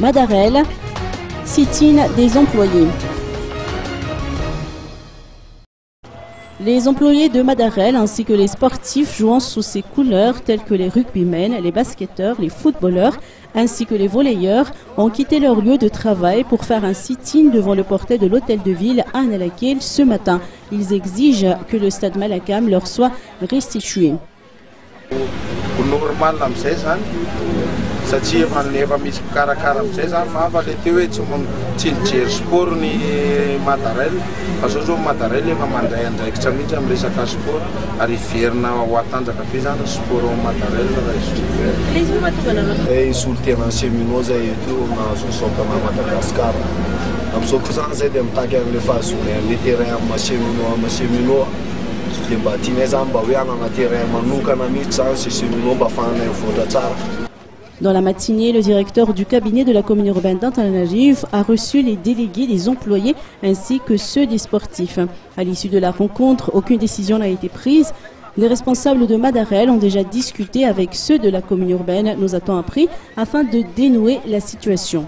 Madarel, sit-in des employés. Les employés de Madarel ainsi que les sportifs jouant sous ses couleurs tels que les rugbymen, les basketteurs, les footballeurs ainsi que les volleyeurs ont quitté leur lieu de travail pour faire un sit-in devant le portail de l'hôtel de ville à Nalakil ce matin. Ils exigent que le stade Malakam leur soit restitué. Normal amizay zany satria efa misy mikarakara amizay zany fa afa le teo hoe tsy nijery sport ny Madarel fa zao Madarel efa mandray andraikitra mihitsy amin'ny resaka sport ary verina ho atanjaka be zany sport ao Madarel raha izy olo tena cheminot zay eto nahazo saokana Madagasikara amin'izao koa zany zay dia mitaky an'le fahazony an'le terrain amin'ny cheminot dia mba tianay zany mba hoe hanana terrain manokana mihitsy zany sy cheminot mba afahanay mivoatra tsara. Dans la matinée, le directeur du cabinet de la commune urbaine d'Antananarivo a reçu les délégués des employés ainsi que ceux des sportifs. À l'issue de la rencontre, aucune décision n'a été prise. Les responsables de Madarel ont déjà discuté avec ceux de la commune urbaine, nous a-t-on appris, afin de dénouer la situation.